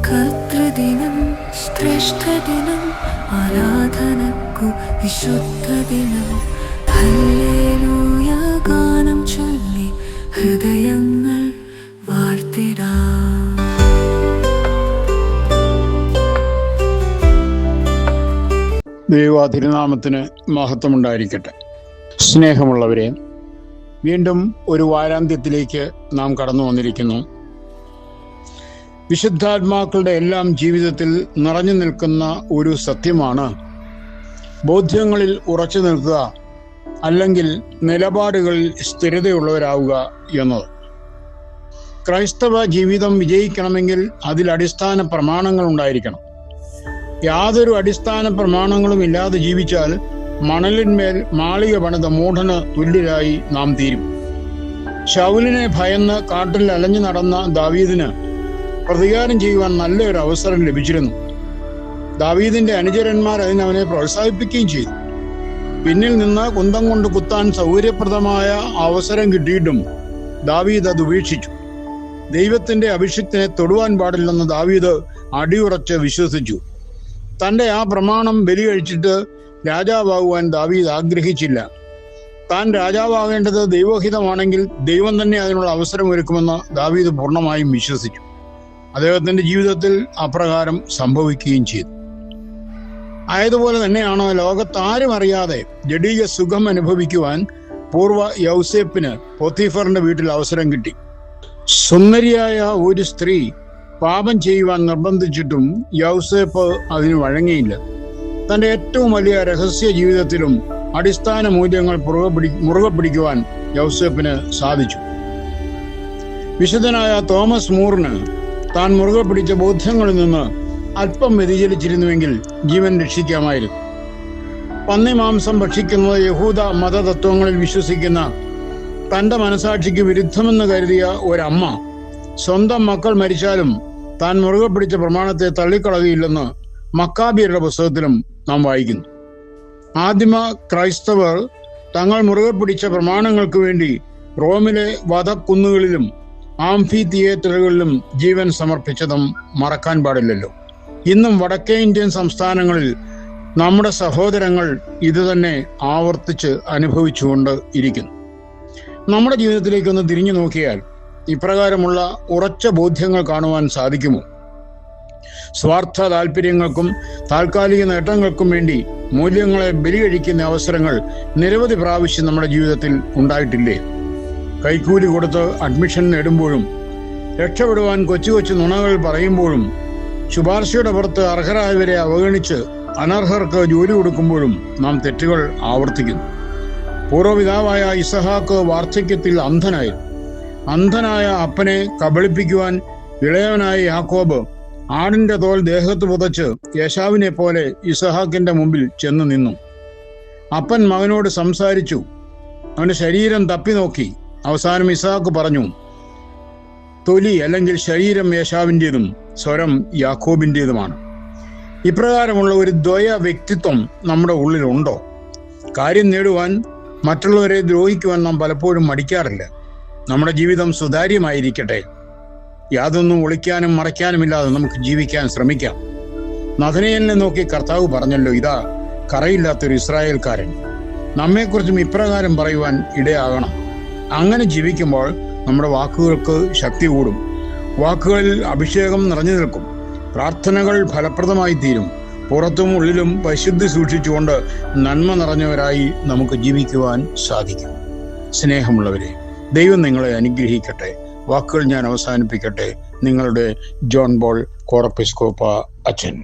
കർത്തൃദിനം, ശ്രേഷ്ഠദിനം, ആരാധനക്കു വിശുദ്ധദിനം. Hallelujah ഗാനം ചൊല്ലി ഹൃദയങ്ങൾ വാഴ്ത്തിടാം. ദൈവ തിരുനാമത്തിന് മഹത്വമുണ്ടായിരിക്കട്ടെ. സ്നേഹമുള്ളവരെ, വീണ്ടും ഒരു വാരാന്ത്യത്തിലേക്ക് നാം കടന്നു വന്നിരിക്കുന്നു. വിശുദ്ധാത്മാക്കളുടെ എല്ലാം ജീവിതത്തിൽ നിറഞ്ഞു നിൽക്കുന്ന ഒരു സത്യമാണ് ബോധ്യങ്ങളിൽ ഉറച്ചു നിൽക്കുക, അല്ലെങ്കിൽ നിലപാടുകളിൽ സ്ഥിരതയുള്ളവരാവുക എന്നത്. ക്രൈസ്തവ ജീവിതം വിജയിക്കണമെങ്കിൽ അതിൽ അടിസ്ഥാന പ്രമാണങ്ങൾ ഉണ്ടായിരിക്കണം. യാതൊരു അടിസ്ഥാന പ്രമാണങ്ങളും ഇല്ലാതെ ജീവിച്ചാൽ മണലിന്മേൽ മാളിക പണിത മൂഢന് തുല്യരായി നാം തീരും. ശൗലിനെ ഭയന്ന് കാട്ടിൽ അലഞ്ഞു നടന്ന ദാവീദിന് പ്രതികാരം ചെയ്യുവാൻ നല്ലൊരു അവസരം ലഭിച്ചിരുന്നു. ദാവീദിന്റെ അനുചരന്മാർ അതിനവനെ പ്രോത്സാഹിപ്പിക്കുകയും ചെയ്തു. പിന്നിൽ നിന്ന് കുന്തം കൊണ്ട് കുത്താൻ സൗകര്യപ്രദമായ അവസരം കിട്ടിയിട്ടും ദാവീദ് അത് ഉപേക്ഷിച്ചു. ദൈവത്തിന്റെ അഭിഷിക്തനെ തൊടുവാൻ പാടില്ലെന്ന് ദാവീദ് അടിയുറച്ച് വിശ്വസിച്ചു. തന്റെ ആ പ്രമാണം ബലി കഴിച്ചിട്ട് രാജാവാകുവാൻ ദാവീദ് ആഗ്രഹിച്ചില്ല. താൻ രാജാവാകേണ്ടത് ദൈവഹിതമാണെങ്കിൽ ദൈവം തന്നെ അതിനുള്ള അവസരം ഒരുക്കുമെന്ന് ദാവീദ് പൂർണ്ണമായും വിശ്വസിച്ചു. അദ്ദേഹത്തിന്റെ ജീവിതത്തിൽ അപ്രകാരം സംഭവിക്കുകയും ചെയ്തു. ആയതുപോലെ തന്നെയാണ് ലോകത്താരും അറിയാതെ ജഡീക സുഖം അനുഭവിക്കുവാൻ പൂർവ്വ യൗസേപ്പിന് പോത്തിഫറിന്റെ വീട്ടിൽ അവസരം കിട്ടി. സുന്ദരിയായ ഒരു സ്ത്രീ പാപം ചെയ്യുവാൻ നിർബന്ധിച്ചിട്ടും യൗസേപ്പ് അതിന് വഴങ്ങിയില്ല. തന്റെ ഏറ്റവും വലിയ രഹസ്യ ജീവിതത്തിലും അടിസ്ഥാന മൂല്യങ്ങൾ മുറുകെ പിടിക്കുവാൻ യൗസേപ്പിന് സാധിച്ചു. വിശുദ്ധനായ തോമസ് മൂറിന് താൻ മുറുകെ പിടിച്ച ബോധ്യങ്ങളിൽ നിന്ന് അല്പം വ്യതിചലിച്ചിരുന്നുവെങ്കിൽ ജീവൻ രക്ഷിക്കാമായിരുന്നു. പന്നിമാംസം ഭക്ഷിക്കുന്നത് യഹൂദ മതതത്വങ്ങളിൽ വിശ്വസിക്കുന്ന തന്റെ മനസാക്ഷിക്ക് വിരുദ്ധമെന്ന് കരുതിയ ഒരമ്മ സ്വന്തം മക്കൾ മരിച്ചാലും താൻ മുറുകെ പിടിച്ച പ്രമാണത്തെ തള്ളിക്കളയുകയില്ലെന്ന് മക്കാബിയരുടെ പുസ്തകത്തിലും നാം വായിക്കുന്നു. ആദിമ ക്രൈസ്തവർ തങ്ങൾ മുറുകെ പിടിച്ച പ്രമാണങ്ങൾക്ക് വേണ്ടി റോമിലെ വധക്കുന്നുകളിലും ആംഫി തിയേറ്ററുകളിലും ജീവൻ സമർപ്പിച്ചതും മറക്കാൻ പാടില്ലല്ലോ. ഇന്നും വടക്കേ ഇന്ത്യൻ സംസ്ഥാനങ്ങളിൽ നമ്മുടെ സഹോദരങ്ങൾ ഇതുതന്നെ ആവർത്തിച്ച് അനുഭവിച്ചുകൊണ്ട് ഇരിക്കുന്നു. നമ്മുടെ ജീവിതത്തിലേക്കൊന്ന് തിരിഞ്ഞു നോക്കിയാൽ ഇപ്രകാരമുള്ള ഉറച്ച ബോധ്യങ്ങൾ കാണുവാൻ സാധിക്കുമോ? സ്വാർത്ഥ താല്പര്യങ്ങൾക്കും താൽക്കാലിക നേട്ടങ്ങൾക്കും വേണ്ടി മൂല്യങ്ങളെ ബലി കഴിക്കുന്ന അവസരങ്ങൾ നിരവധി പ്രാവശ്യം നമ്മുടെ ജീവിതത്തിൽ ഉണ്ടായിട്ടില്ലേ? കൈക്കൂലി കൊടുത്ത് അഡ്മിഷൻ നേടുമ്പോഴും, രക്ഷപ്പെടുവാൻ കൊച്ചു കൊച്ചു നുണകൾ പറയുമ്പോഴും, ശുപാർശയുടെ പുറത്ത് അർഹരായവരെ അവഗണിച്ച് അനർഹർക്ക് ജോലി കൊടുക്കുമ്പോഴും നാം തെറ്റുകൾ ആവർത്തിക്കുന്നു. പൂർവ്വപിതാവായ ഇസഹാക്ക് വാർദ്ധക്യത്തിൽ അന്ധനായിരുന്നു. അന്ധനായ അപ്പനെ കബളിപ്പിക്കുവാൻ ഇളയവനായ യാക്കോബ് ആടിന്റെ തോൽ ദേഹത്ത് പുതച്ച് യേശാവിനെ പോലെ ഇസഹാക്കിന്റെ മുമ്പിൽ ചെന്ന് നിന്നു. അപ്പൻ മകനോട് സംസാരിച്ചു. അവന്റെ ശരീരം തപ്പി നോക്കി. അവസാനം ഇസഹാക്ക് പറഞ്ഞു, തൊലി അല്ലെങ്കിൽ ശരീരം യേശാവിൻ്റെതും സ്വരം യാക്കോബിൻ്റെതുമാണ്. ഇപ്രകാരമുള്ള ഒരു ദ്വയ വ്യക്തിത്വം നമ്മുടെ ഉള്ളിലുണ്ടോ? കാര്യം നേടുവാൻ മറ്റുള്ളവരെ ദ്രോഹിക്കുവാൻ നാം പലപ്പോഴും മടിക്കാറില്ല. നമ്മുടെ ജീവിതം സുതാര്യമായിരിക്കട്ടെ. യാതൊന്നും ഒളിക്കാനും മറയ്ക്കാനുമില്ലാതെ നമുക്ക് ജീവിക്കാൻ ശ്രമിക്കാം. നഥനയേലിനെ നോക്കി കർത്താവ് പറഞ്ഞല്ലോ, ഇതാ കറയില്ലാത്തൊരു ഇസ്രായേൽക്കാരൻ. നമ്മെക്കുറിച്ചും ഇപ്രകാരം പറയുവാൻ ഇടയാകണം. അങ്ങനെ ജീവിക്കുമ്പോൾ നമ്മുടെ വാക്കുകൾക്ക് ശക്തി കൂടും. വാക്കുകളിൽ അഭിഷേകം നിറഞ്ഞു നിൽക്കും. പ്രാർത്ഥനകൾ ഫലപ്രദമായി തീരും. പുറത്തും ഉള്ളിലും പരിശുദ്ധി സൂക്ഷിച്ചുകൊണ്ട് നന്മ നിറഞ്ഞവരായി നമുക്ക് ജീവിക്കുവാൻ സാധിക്കും. സ്നേഹമുള്ളവരെ, ദൈവം നിങ്ങളെ അനുഗ്രഹിക്കട്ടെ. വാക്കുകൾ ഞാൻ അവസാനിപ്പിക്കട്ടെ. നിങ്ങളുടെ ജോൺ ബോൾ കോറപ്പിസ്കോപ്പ അച്ഛൻ.